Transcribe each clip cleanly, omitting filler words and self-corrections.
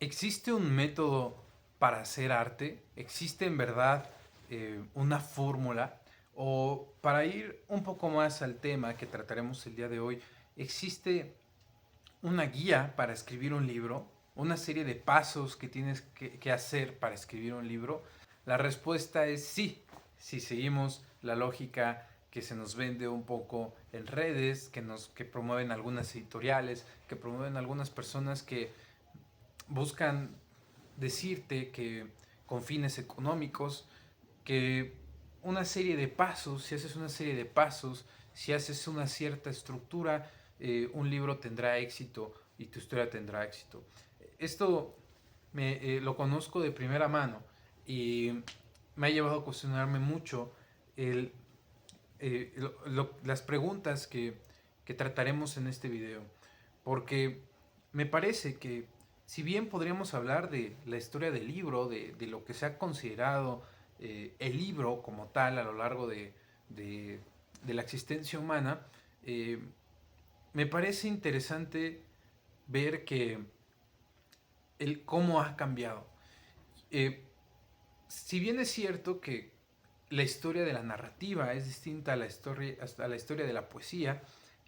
¿Existe un método para hacer arte? ¿Existe en verdad una fórmula? O para ir un poco más al tema que trataremos el día de hoy, ¿existe una guía para escribir un libro? ¿Una serie de pasos que tienes que hacer para escribir un libro? La respuesta es sí, si seguimos la lógica que se nos vende un poco en redes, que promueven algunas editoriales, que promueven algunas personas que buscan decirte que con fines económicos, que una serie de pasos, si haces una serie de pasos, si haces una cierta estructura, un libro tendrá éxito y tu historia tendrá éxito. Esto lo conozco de primera mano y me ha llevado a cuestionarme mucho el, las preguntas que trataremos en este video. Porque me parece que si bien podríamos hablar de la historia del libro, de lo que se ha considerado el libro como tal a lo largo de, de la existencia humana, eh, me parece interesante ver que el cómo ha cambiado. Eh, si bien es cierto que la historia de la narrativa es distinta a la historia de la poesía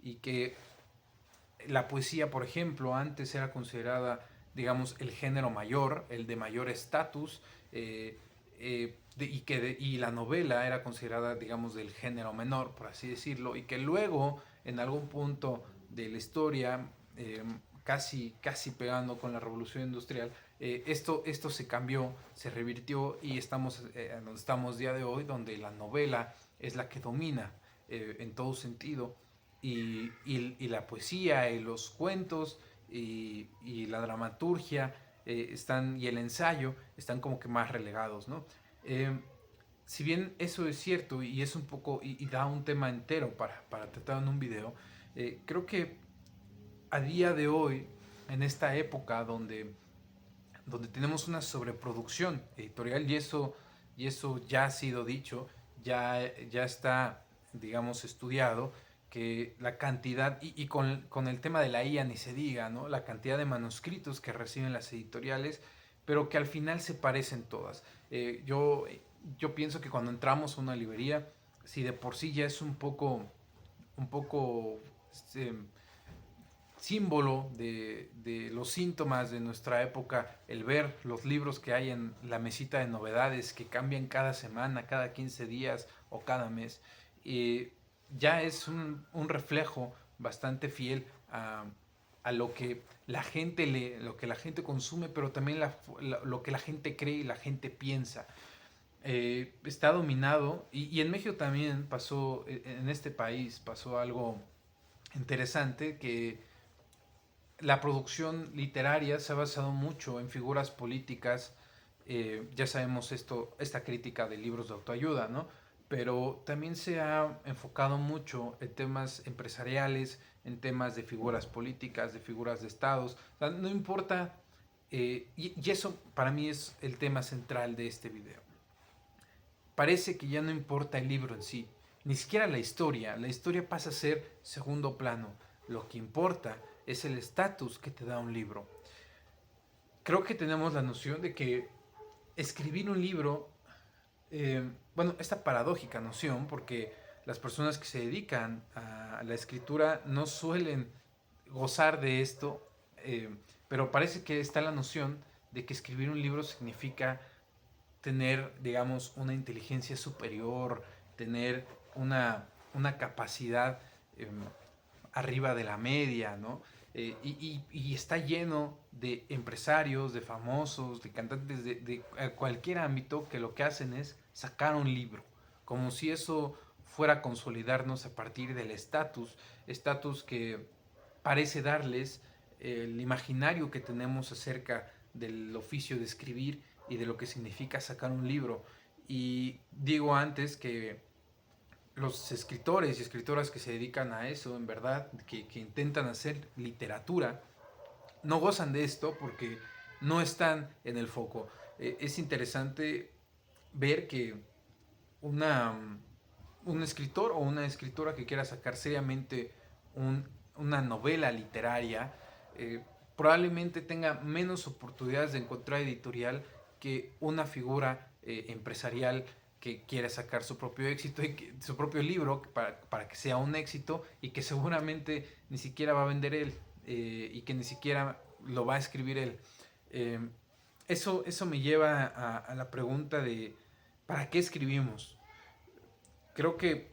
y que la poesía, por ejemplo, antes era considerada, digamos, el género mayor, el de mayor estatus, y la novela era considerada, digamos, del género menor, por así decirlo, y que luego, en algún punto de la historia, casi pegando con la revolución industrial, esto se cambió, se revirtió y estamos donde estamos día de hoy, donde la novela es la que domina en todo sentido y la poesía y los cuentos y la dramaturgia y el ensayo están como que más relegados, ¿no? Eh, si bien eso es cierto y es un poco y da un tema entero para tratar en un video, creo que a día de hoy, en esta época donde tenemos una sobreproducción editorial y eso ya ha sido dicho, ya está, digamos, estudiado, que la cantidad, con el tema de la IA ni se diga, ¿no? La cantidad de manuscritos que reciben las editoriales, pero que al final se parecen todas. Yo pienso que cuando entramos a una librería, si de por sí ya es un poco este, símbolo de los síntomas de nuestra época, el ver los libros que hay en la mesita de novedades que cambian cada semana, cada 15 días o cada mes, eh, ya es un reflejo bastante fiel a lo que la gente lee, lo que la gente consume, pero también lo que la gente cree y la gente piensa. Está dominado y en México también pasó, en este país pasó algo interesante que la producción literaria se ha basado mucho en figuras políticas. Ya sabemos esta crítica de libros de autoayuda, ¿no? Pero también se ha enfocado mucho en temas empresariales, en temas de figuras políticas, de figuras de estados. O sea, no importa, y eso para mí es el tema central de este video. Parece que ya no importa el libro en sí, ni siquiera la historia pasa a ser segundo plano. Lo que importa es el estatus que te da un libro. Creo que tenemos la noción de que escribir un libro, bueno, esta paradójica noción, porque las personas que se dedican a la escritura no suelen gozar de esto, pero parece que está la noción de que escribir un libro significa tener, digamos, una inteligencia superior, tener una capacidad eh, arriba de la media, ¿no? Y está lleno de empresarios, de famosos, de cantantes de cualquier ámbito que lo que hacen es sacar un libro, como si eso fuera a consolidarnos a partir del estatus que parece darles el imaginario que tenemos acerca del oficio de escribir y de lo que significa sacar un libro. Y digo antes que los escritores y escritoras que se dedican a eso, en verdad, que intentan hacer literatura, no gozan de esto porque no están en el foco. Es interesante ver que una, un escritor o una escritora que quiera sacar seriamente una novela literaria, probablemente tenga menos oportunidades de encontrar editorial que una figura empresarial que quiere sacar su propio éxito y su propio libro para que sea un éxito y que seguramente ni siquiera va a vender él y que ni siquiera lo va a escribir él. Eh, eso me lleva a la pregunta de ¿para qué escribimos? Creo que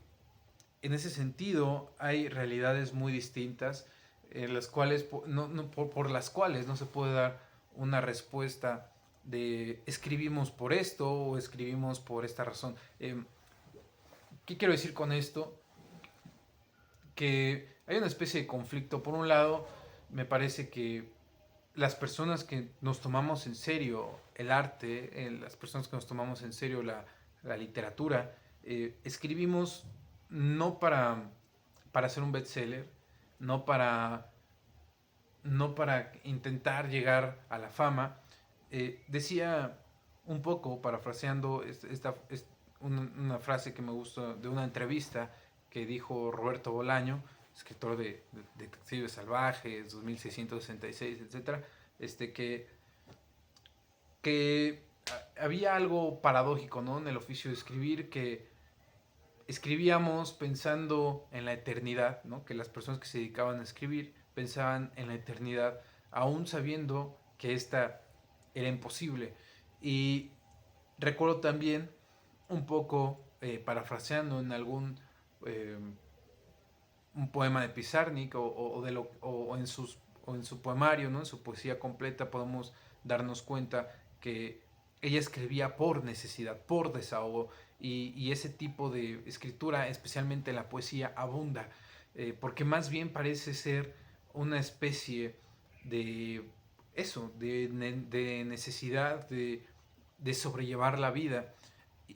en ese sentido hay realidades muy distintas en las cuales por las cuales no se puede dar una respuesta de escribimos por esto o escribimos por esta razón. ¿Qué quiero decir con esto? Que hay una especie de conflicto. Por un lado, me parece que las personas que nos tomamos en serio el arte, las personas que nos tomamos en serio la literatura, escribimos no para hacer un bestseller, no para, no para intentar llegar a la fama. Decía un poco, parafraseando una frase que me gustó de una entrevista que dijo Roberto Bolaño, escritor de Detectives Salvajes, 2666, etc., que había algo paradójico, ¿no?, en el oficio de escribir, que escribíamos pensando en la eternidad, ¿no?, que las personas que se dedicaban a escribir pensaban en la eternidad, aún sabiendo que esta era imposible. Y recuerdo también, un poco parafraseando en algún un poema de Pizarnik o en su poemario, ¿no?, en su poesía completa, podemos darnos cuenta que ella escribía por necesidad, por desahogo, y ese tipo de escritura, especialmente la poesía, abunda, porque más bien parece ser una especie de eso, de necesidad de sobrellevar la vida.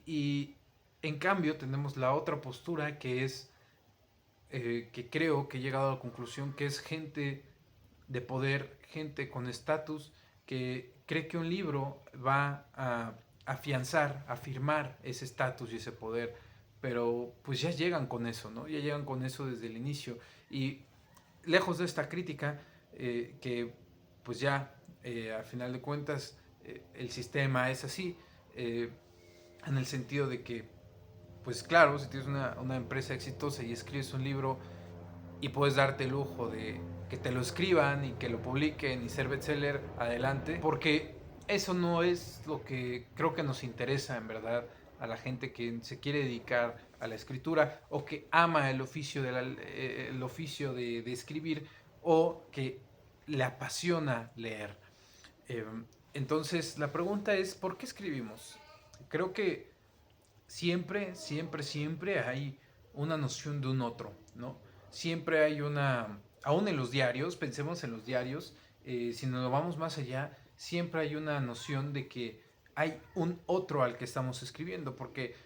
Y en cambio tenemos la otra postura que es que creo que he llegado a la conclusión que es gente de poder, gente con estatus, que cree que un libro va a afianzar, afirmar ese estatus y ese poder, pero pues ya llegan con eso, ¿no? Ya llegan con eso desde el inicio. Y lejos de esta crítica, que pues ya, a final de cuentas, el sistema es así, en el sentido de que pues claro, si tienes una empresa exitosa y escribes un libro y puedes darte el lujo de que te lo escriban y que lo publiquen y ser bestseller, adelante, porque eso no es lo que creo que nos interesa en verdad a la gente que se quiere dedicar a la escritura o que ama el oficio el oficio de escribir o que le apasiona leer. Eh, entonces la pregunta es, ¿por qué escribimos? Creo que siempre hay una noción de un otro, ¿no? Siempre hay aún en los diarios, pensemos en los diarios, si nos vamos más allá, siempre hay una noción de que hay un otro al que estamos escribiendo, porque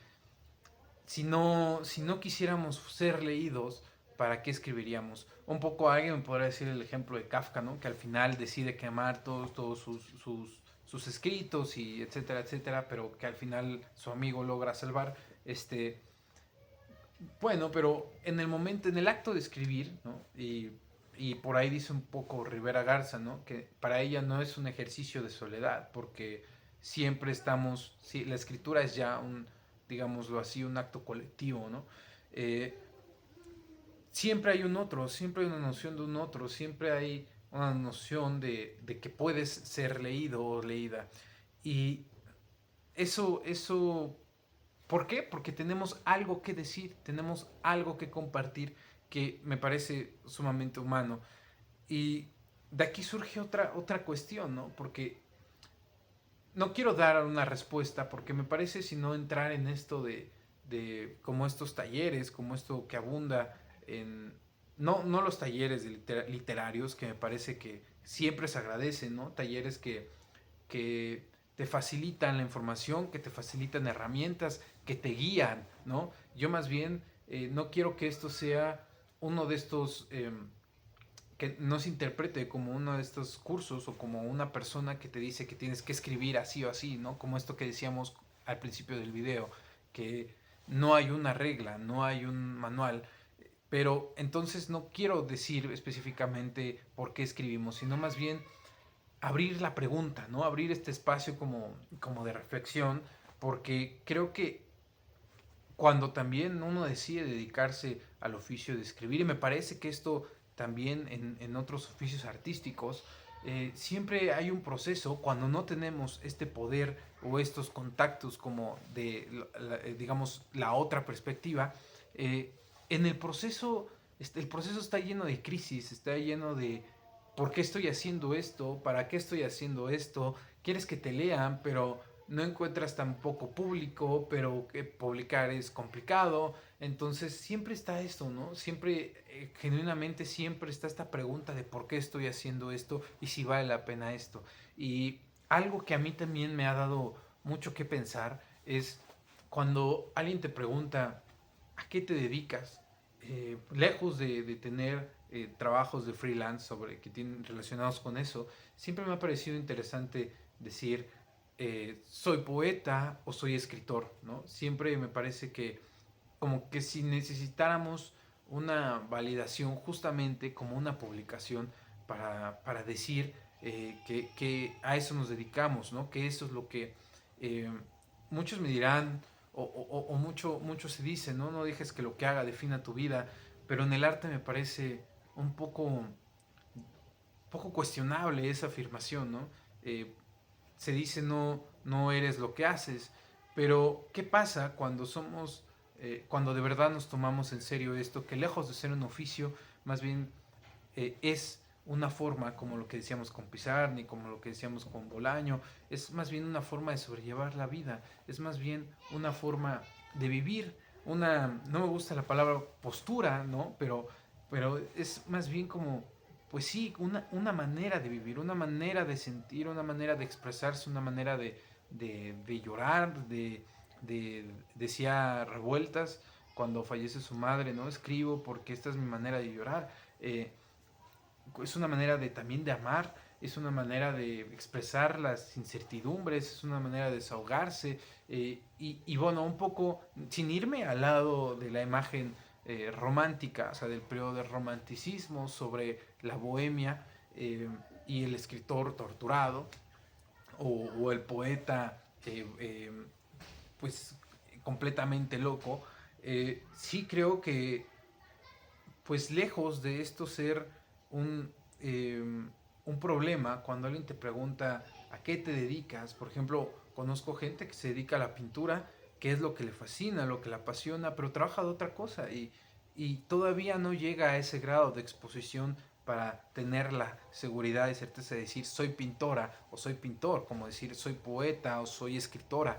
si no quisiéramos ser leídos, ¿para qué escribiríamos? Un poco alguien me podría decir el ejemplo de Kafka, ¿no?, que al final decide quemar todos sus escritos y etcétera, etcétera, pero que al final su amigo logra salvar. Bueno, pero en el momento, en el acto de escribir, ¿no? Y por ahí dice un poco Rivera Garza, ¿no?, que para ella no es un ejercicio de soledad, porque siempre estamos, sí, la escritura es ya digámoslo así, un acto colectivo, ¿no? Eh, Siempre hay un otro, siempre hay una noción de un otro, siempre hay una noción de que puedes ser leído o leída. Y eso, ¿por qué? Porque tenemos algo que decir, tenemos algo que compartir que me parece sumamente humano. Y de aquí surge otra cuestión, ¿no? Porque no quiero dar una respuesta, porque me parece sino entrar en esto de como estos talleres, como esto que abunda en... No los talleres literarios, que me parece que siempre se agradecen, ¿no? Talleres que te facilitan la información, que te facilitan herramientas, que te guían, ¿no? Yo más bien no quiero que esto sea uno de estos, que no se interprete como uno de estos cursos o como una persona que te dice que tienes que escribir así o así, ¿no? Como esto que decíamos al principio del video, que no hay una regla, no hay un manual, pero entonces no quiero decir específicamente por qué escribimos, sino más bien abrir la pregunta, ¿no? Abrir este espacio como de reflexión, porque creo que cuando también uno decide dedicarse al oficio de escribir, y me parece que esto también en otros oficios artísticos, siempre hay un proceso cuando no tenemos este poder o estos contactos como de, digamos, la otra perspectiva. eh, en el proceso, el proceso está lleno de crisis, está lleno de ¿por qué estoy haciendo esto? ¿Para qué estoy haciendo esto? Quieres que te lean, pero no encuentras tampoco público, pero que publicar es complicado. Entonces siempre está esto, ¿no? Siempre, genuinamente siempre está esta pregunta de por qué estoy haciendo esto y si vale la pena esto. Y algo que a mí también me ha dado mucho que pensar es cuando alguien te pregunta a qué te dedicas, lejos de tener trabajos de freelance sobre que tienen relacionados con eso, siempre me ha parecido interesante decir soy poeta o soy escritor, ¿no? Siempre me parece que como que si necesitáramos una validación justamente como una publicación para decir que a eso nos dedicamos, ¿no? Que eso es lo que eh, muchos me dirán o mucho se dice, ¿no? No dejes que lo que haga defina tu vida, pero en el arte me parece un poco cuestionable esa afirmación, ¿no? Eh, Se dice no eres lo que haces, pero ¿qué pasa cuando cuando de verdad nos tomamos en serio esto, que lejos de ser un oficio, más bien es una forma, como lo que decíamos con Pizarni, como lo que decíamos con Bolaño, es más bien una forma de sobrellevar la vida, es más bien una forma de vivir, no me gusta la palabra postura, ¿no? Pero es más bien como, pues sí, una manera de vivir, una manera de sentir, una manera de expresarse, una manera de llorar, decía Revueltas cuando fallece su madre, ¿no? Escribo porque esta es mi manera de llorar. Es una manera de también de amar, es una manera de expresar las incertidumbres, es una manera de desahogarse y bueno, un poco sin irme al lado de la imagen romántica, o sea, del periodo del romanticismo sobre la bohemia y el escritor torturado o el poeta pues completamente loco, sí creo que pues lejos de esto ser un, eh, un problema, cuando alguien te pregunta a qué te dedicas, por ejemplo, conozco gente que se dedica a la pintura, que es lo que le fascina, lo que le apasiona, pero trabaja de otra cosa y todavía no llega a ese grado de exposición para tener la seguridad y certeza de decir soy pintora o soy pintor, como decir soy poeta o soy escritora,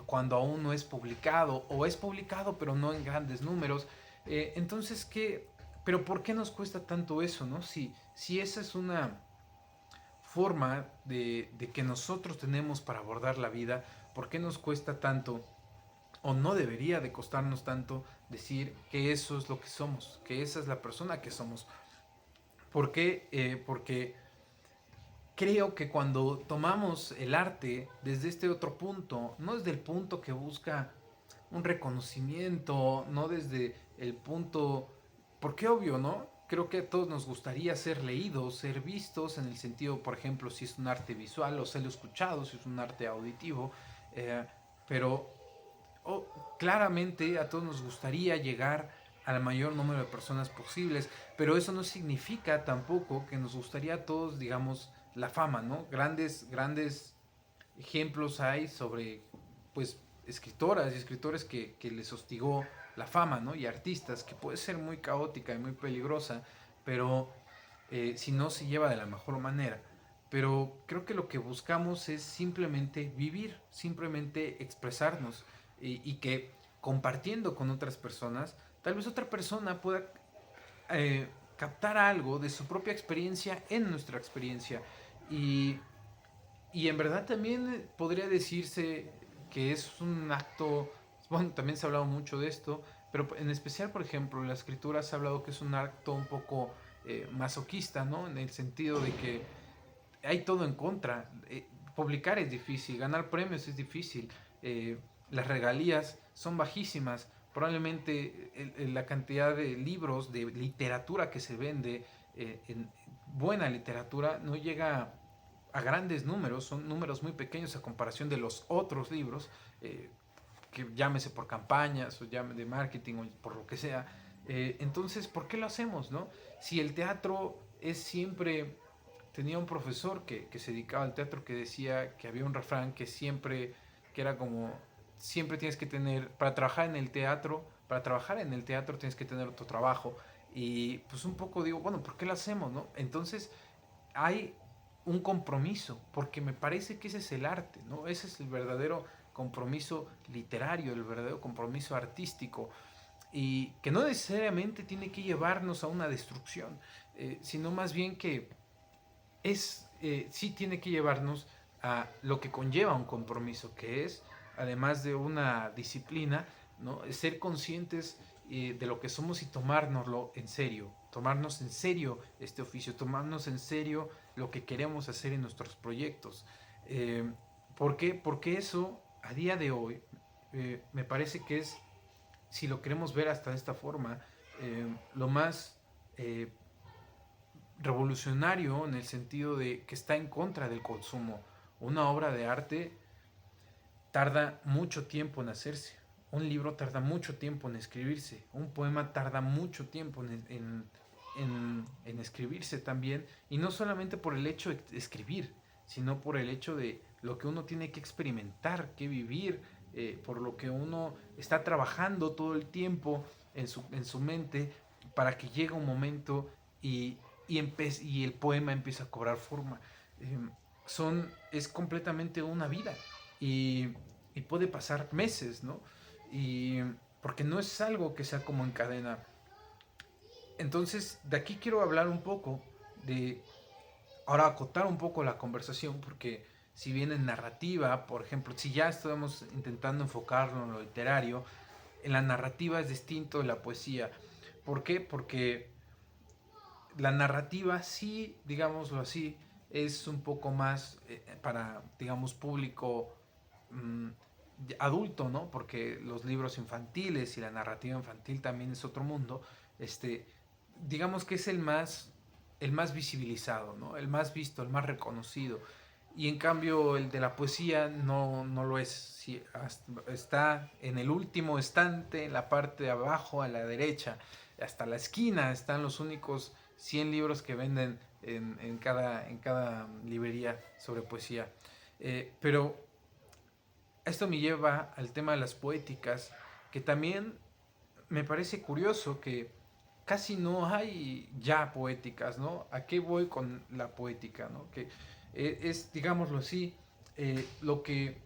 cuando aún no es publicado o es publicado pero no en grandes números. Entonces, ¿qué? Pero ¿por qué nos cuesta tanto eso, no? Si esa es una forma de que nosotros tenemos para abordar la vida, ¿por qué nos cuesta tanto o no debería de costarnos tanto decir que eso es lo que somos, que esa es la persona que somos? ¿Por qué? Porque creo que cuando tomamos el arte desde este otro punto, no desde el punto que busca un reconocimiento, no desde el punto, porque obvio, ¿no? Creo que a todos nos gustaría ser leídos, ser vistos, en el sentido, por ejemplo, si es un arte visual o ser escuchado, si es un arte auditivo, eh, pero oh, claramente a todos nos gustaría llegar al mayor número de personas posibles, pero eso no significa tampoco que nos gustaría a todos, digamos, la fama, ¿no? Grandes ejemplos hay sobre, pues, escritoras y escritores que les hostigó la fama, ¿no? Y artistas, que puede ser muy caótica y muy peligrosa, pero si no se lleva de la mejor manera. Pero creo que lo que buscamos es simplemente vivir, simplemente expresarnos y que compartiendo con otras personas, tal vez otra persona pueda captar algo de su propia experiencia en nuestra experiencia. Y y en verdad también podría decirse que es un acto, bueno, también se ha hablado mucho de esto, pero en especial, por ejemplo, en la escritura se ha hablado que es un acto un poco masoquista, ¿no? En el sentido de que hay todo en contra. Publicar es difícil, ganar premios es difícil, las regalías son bajísimas, probablemente la cantidad de libros, de literatura que se vende, en buena literatura, no llega a grandes números, son números muy pequeños a comparación de los otros libros, que llámese por campañas o llame de marketing o por lo que sea. Entonces, ¿por qué lo hacemos, no? Si el teatro es siempre... Tenía un profesor que se dedicaba al teatro que decía que había un refrán que siempre, que era como, siempre tienes que tener, para trabajar en el teatro tienes que tener otro trabajo. Y pues un poco digo, bueno, ¿por qué lo hacemos, no? Entonces hay un compromiso, porque me parece que ese es el arte, ¿no? Ese es el verdadero compromiso literario, el verdadero compromiso artístico, y que no necesariamente tiene que llevarnos a una destrucción, sino más bien que sí tiene que llevarnos a lo que conlleva un compromiso, que es, además de una disciplina, ¿no? Ser conscientes de lo que somos y tomárnoslo en serio, tomarnos en serio este oficio, tomarnos en serio lo que queremos hacer en nuestros proyectos. Eh, ¿Por qué? Porque eso, a día de hoy, me parece que es, si lo queremos ver hasta de esta forma, lo más revolucionario en el sentido de que está en contra del consumo. Una obra de arte tarda mucho tiempo en hacerse. Un libro tarda mucho tiempo en escribirse. Un poema tarda mucho tiempo en escribirse también. Y no solamente por el hecho de escribir, sino por el hecho de lo que uno tiene que experimentar, que vivir, por lo que uno está trabajando todo el tiempo en su mente para que llegue un momento y, y el poema empieza a cobrar forma. Eh, es completamente una vida y, y puede pasar meses, ¿no? Y porque no es algo que sea como en cadena. Entonces, de aquí quiero hablar un poco de, ahora acotar un poco la conversación, porque si bien en narrativa, por ejemplo, si ya estamos intentando enfocarlo en lo literario, en la narrativa es distinto de la poesía. ¿Por qué? Porque la narrativa sí, digámoslo así, es un poco más para, digamos, público mmm, adulto, ¿no? Porque los libros infantiles y la narrativa infantil también es otro mundo. Este, digamos que es el más visibilizado, ¿no? El más visto, el más reconocido. Y en cambio el de la poesía no lo es. Sí, está en el último estante, en la parte de abajo, a la derecha, hasta la esquina están los únicos 100 libros que venden en cada librería sobre poesía. Pero esto me lleva al tema de las poéticas, que también me parece curioso que casi no hay ya poéticas, ¿no? ¿A qué voy con la poética, ¿no? Que es, digámoslo así, lo que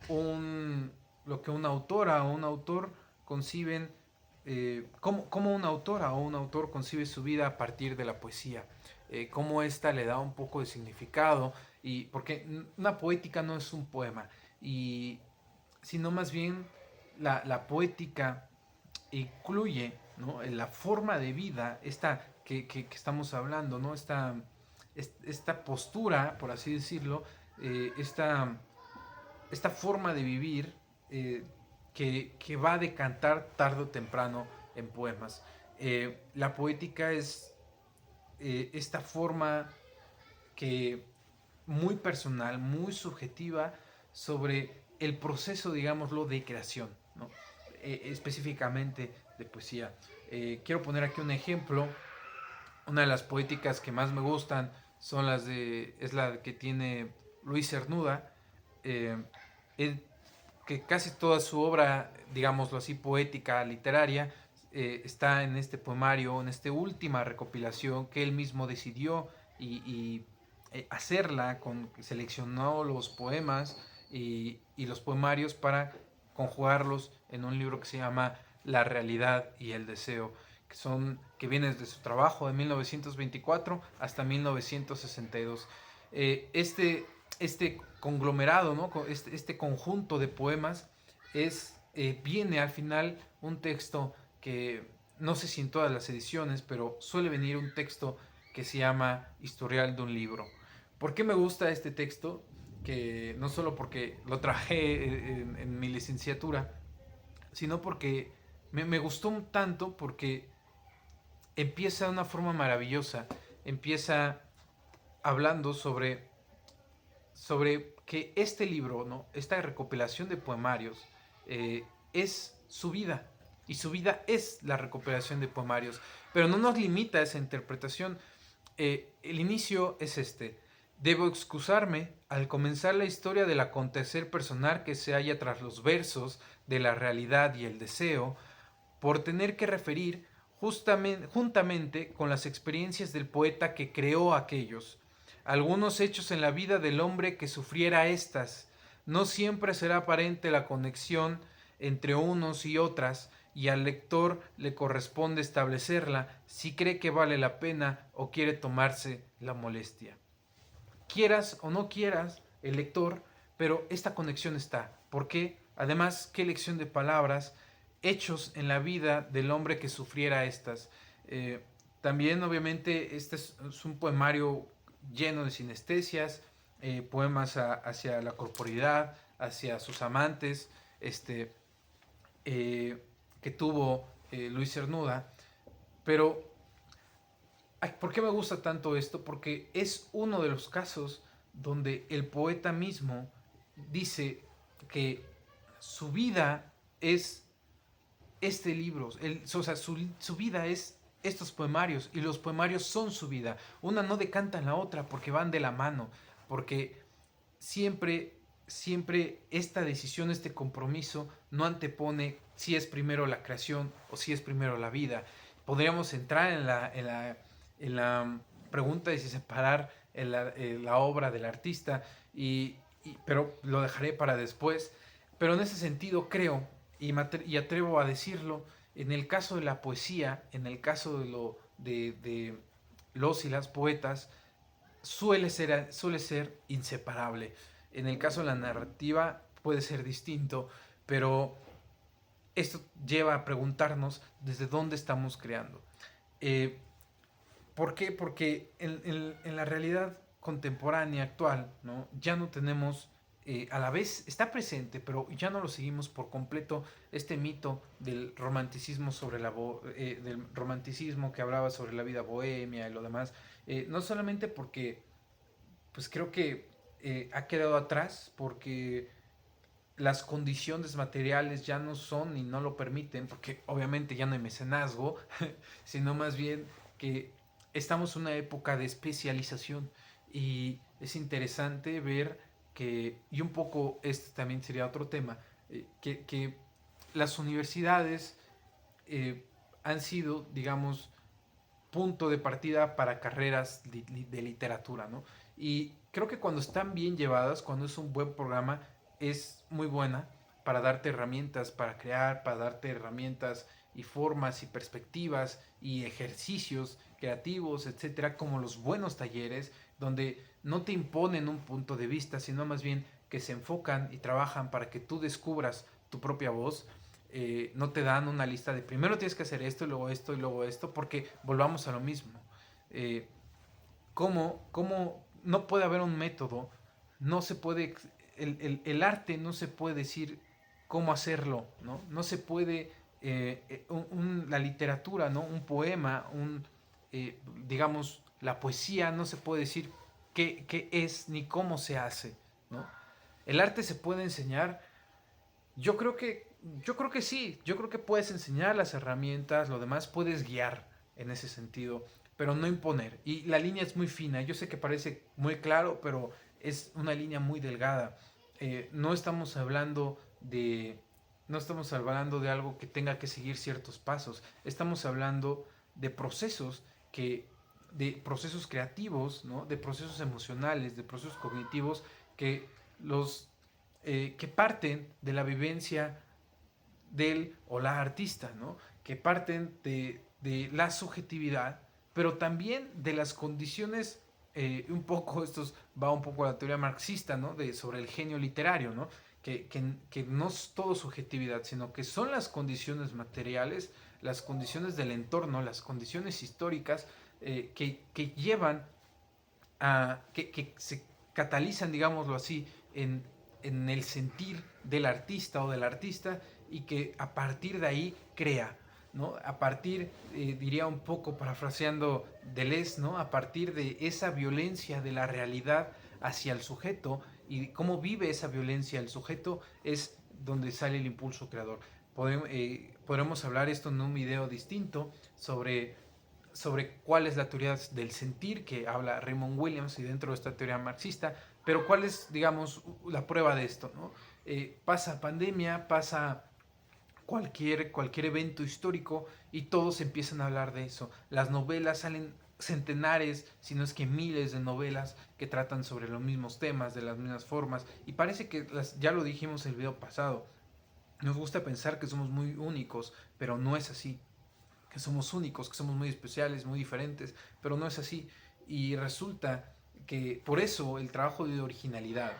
un, lo que una autora o un autor conciben, cómo una autora o un autor concibe su vida a partir de la poesía, cómo ésta le da un poco de significado, y porque una poética no es un poema, y sino más bien la poética incluye, ¿no? La forma de vida, esta que estamos hablando, ¿no? Esta postura, por así decirlo, esta forma de vivir, que va a decantar tarde o temprano en poemas. La poética es esta forma que muy personal, muy subjetiva sobre el proceso, digámoslo, de creación, ¿no? Específicamente de poesía. Quiero poner aquí un ejemplo. Una de las poéticas que más me gustan es la que tiene Luis Cernuda, eh, que casi toda su obra, digámoslo así, poética, literaria, está en este poemario, en esta última recopilación que él mismo decidió hacerla, seleccionó los poemas y los poemarios para conjugarlos en un libro que se llama La realidad y el deseo, que viene desde su trabajo de 1924 hasta 1962. Este conglomerado, ¿no? Este conjunto de poemas viene al final un texto que no sé si en todas las ediciones, pero suele venir un texto que se llama Historial de un libro. ¿Por qué me gusta este texto? Que no solo porque lo traje en mi licenciatura, sino porque me gustó un tanto porque empieza de una forma maravillosa. Empieza hablando sobre sobre que este libro, ¿no? Esta recopilación de poemarios es su vida, y su vida es la recopilación de poemarios, pero no nos limita a esa interpretación. El inicio es este: debo excusarme al comenzar la historia del acontecer personal que se halla tras los versos de la realidad y el deseo, por tener que referir juntamente con las experiencias del poeta que creó aquellos, algunos hechos en la vida del hombre que sufriera estas. No siempre será aparente la conexión entre unos y otras, y al lector le corresponde establecerla si cree que vale la pena o quiere tomarse la molestia. Quieras o no quieras, el lector, pero esta conexión está. ¿Por qué? Además, qué elección de palabras, hechos en la vida del hombre que sufriera estas. Eh, También, obviamente, este es un poemario lleno de sinestesias, poemas hacia la corporidad, hacia sus amantes, que tuvo Luis Cernuda. Pero ¿por qué me gusta tanto esto? Porque es uno de los casos donde el poeta mismo dice que su vida es este libro, o sea, su vida es estos poemarios, y los poemarios son su vida. Una no decanta en la otra porque van de la mano, porque siempre, siempre esta decisión, este compromiso, no antepone si es primero la creación o si es primero la vida. Podríamos entrar en la pregunta de si separar la obra del artista, pero lo dejaré para después. Pero en ese sentido creo, y atrevo a decirlo, en el caso de la poesía, en el caso de los y las poetas, suele ser inseparable. En el caso de la narrativa puede ser distinto, pero esto lleva a preguntarnos desde dónde estamos creando. Eh, ¿Por qué? Porque en la realidad contemporánea, actual, ¿no? Ya no tenemos, a la vez está presente, pero ya no lo seguimos por completo, este mito del romanticismo del romanticismo que hablaba sobre la vida bohemia y lo demás. No solamente porque, pues creo que ha quedado atrás, porque las condiciones materiales ya no son y no lo permiten, porque obviamente ya no hay mecenazgo, sino más bien que estamos en una época de especialización, y es interesante ver que, y un poco este también sería otro tema, que las universidades han sido, digamos, punto de partida para carreras de literatura, ¿no? Y creo que cuando están bien llevadas, cuando es un buen programa, es muy buena para darte herramientas para crear, para darte herramientas y formas y perspectivas y ejercicios creativos, etcétera, como los buenos talleres, donde no te imponen un punto de vista, sino más bien que se enfocan y trabajan para que tú descubras tu propia voz. No te dan una lista de primero tienes que hacer esto y luego esto y luego esto, porque volvamos a lo mismo. Eh, ¿Cómo no puede haber un método? No se puede, el arte no se puede decir cómo hacerlo, ¿no? No se puede, la literatura, ¿no? Un poema, digamos, la poesía, no se puede decir qué es ni cómo se hace, ¿no? El arte se puede enseñar. Yo creo que, yo creo que sí, yo creo que puedes enseñar las herramientas, lo demás puedes guiar en ese sentido, pero no imponer. Y la línea es muy fina, yo sé que parece muy claro, pero es una línea muy delgada. No estamos hablando no estamos hablando de algo que tenga que seguir ciertos pasos, estamos hablando de procesos de procesos creativos, ¿no? De procesos emocionales, de procesos cognitivos que los que parten de la vivencia del o la artista, ¿no? Que parten de la subjetividad, pero también de las condiciones, un poco, va un poco a la teoría marxista, ¿no? Sobre el genio literario, ¿no? Que no es todo subjetividad, sino que son las condiciones materiales, las condiciones del entorno, las condiciones históricas, que llevan que se catalizan, digámoslo así, en el sentir del artista o del artista, y que a partir de ahí crea, ¿no? A partir, diría un poco parafraseando Deleuze, ¿no? A partir de esa violencia de la realidad, hacia el sujeto y cómo vive esa violencia el sujeto es donde sale el impulso creador. Podremos hablar esto en un video distinto sobre cuál es la teoría del sentir que habla Raymond Williams y dentro de esta teoría marxista, pero cuál es, digamos, la prueba de esto, ¿no? Pasa pandemia, pasa cualquier evento histórico y todos empiezan a hablar de eso. Las novelas salen centenares, si no es que miles de novelas que tratan sobre los mismos temas, de las mismas formas, y parece que ya lo dijimos en el video pasado, nos gusta pensar que somos muy únicos, pero no es así, que somos únicos, que somos muy especiales, muy diferentes, pero no es así. Y resulta que por eso el trabajo de originalidad,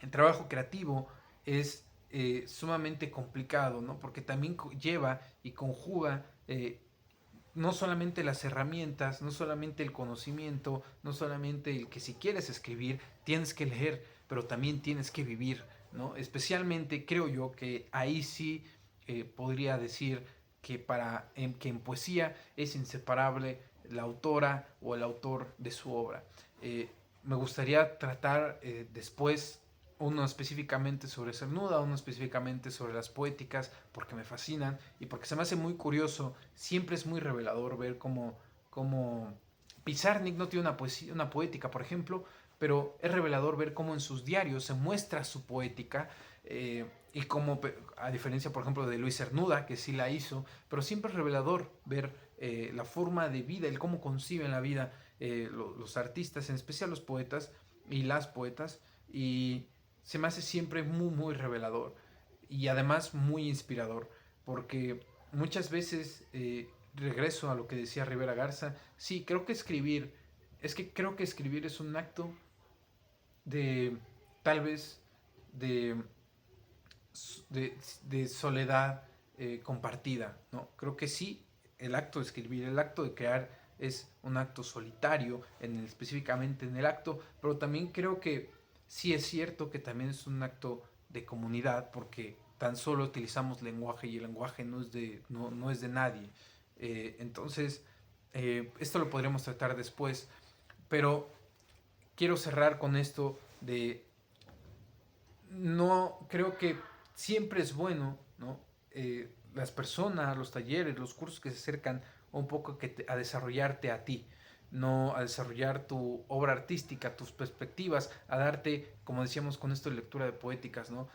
el trabajo creativo es sumamente complicado, ¿no? Porque también lleva y conjuga no solamente las herramientas, no solamente el conocimiento, no solamente el que si quieres escribir tienes que leer, pero también tienes que vivir, ¿no? Especialmente creo yo que ahí sí podría decir que en poesía es inseparable la autora o el autor de su obra. Me gustaría tratar después uno específicamente sobre Cernuda, uno específicamente sobre las poéticas, porque me fascinan y porque se me hace muy curioso, siempre es muy revelador ver cómo Pizarnik no tiene una poética, por ejemplo, pero es revelador ver cómo en sus diarios se muestra su poética y cómo, a diferencia, por ejemplo, de Luis Cernuda, que sí la hizo, pero siempre es revelador ver la forma de vida, el cómo conciben la vida los artistas, en especial los poetas y las poetas, y se me hace siempre muy, muy revelador y además muy inspirador, porque muchas veces regreso a lo que decía Rivera Garza, sí, creo que escribir es un acto de, tal vez, de, de soledad compartida, ¿no? Creo que sí, el acto de escribir, el acto de crear es un acto solitario, específicamente en el acto, pero también creo que sí es cierto que también es un acto de comunidad, porque tan solo utilizamos lenguaje y el lenguaje no es de nadie. Entonces, esto lo podremos tratar después, pero quiero cerrar con esto de no creo que siempre es bueno, ¿no? Las personas, los talleres, los cursos que se acercan un poco a desarrollarte a ti, no a desarrollar tu obra artística, tus perspectivas, a darte, como decíamos con esto de lectura de poéticas, ¿no?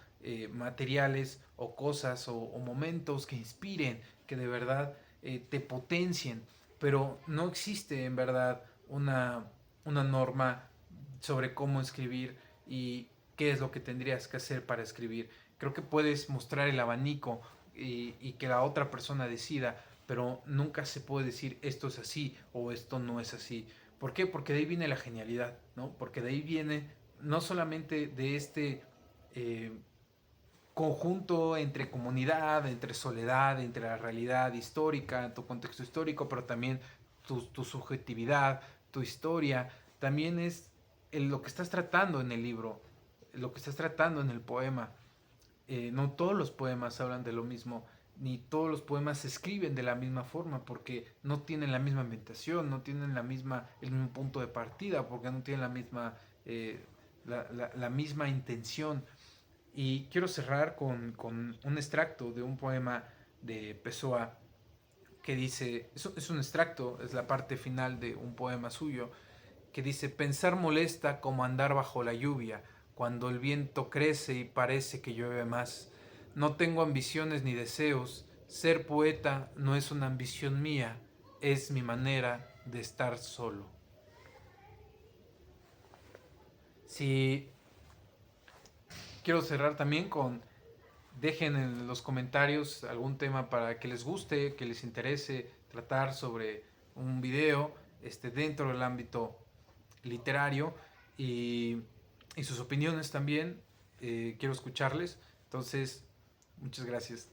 Materiales o cosas o momentos que inspiren, que de verdad te potencien, pero no existe en verdad una norma sobre cómo escribir y qué es lo que tendrías que hacer para escribir. Creo que puedes mostrar el abanico y que la otra persona decida, pero nunca se puede decir esto es así o esto no es así. ¿Por qué? Porque de ahí viene la genialidad, ¿no? Porque de ahí viene no solamente de este eh, conjunto entre comunidad, entre soledad, entre la realidad histórica, tu contexto histórico, pero también tu subjetividad, tu historia, también es lo que estás tratando en el libro, lo que estás tratando en el poema. No todos los poemas hablan de lo mismo, ni todos los poemas se escriben de la misma forma, porque no tienen la misma ambientación, no tienen el mismo punto de partida, porque no tienen la misma intención. Y quiero cerrar con un extracto de un poema de Pessoa que dice, es un extracto, es la parte final de un poema suyo, que dice, pensar molesta como andar bajo la lluvia, cuando el viento crece y parece que llueve más. No tengo ambiciones ni deseos, ser poeta no es una ambición mía, es mi manera de estar solo. Si quiero cerrar también con, dejen en los comentarios algún tema para que les guste, que les interese tratar sobre un video dentro del ámbito literario y, y sus opiniones también. Quiero escucharles. Entonces, muchas gracias.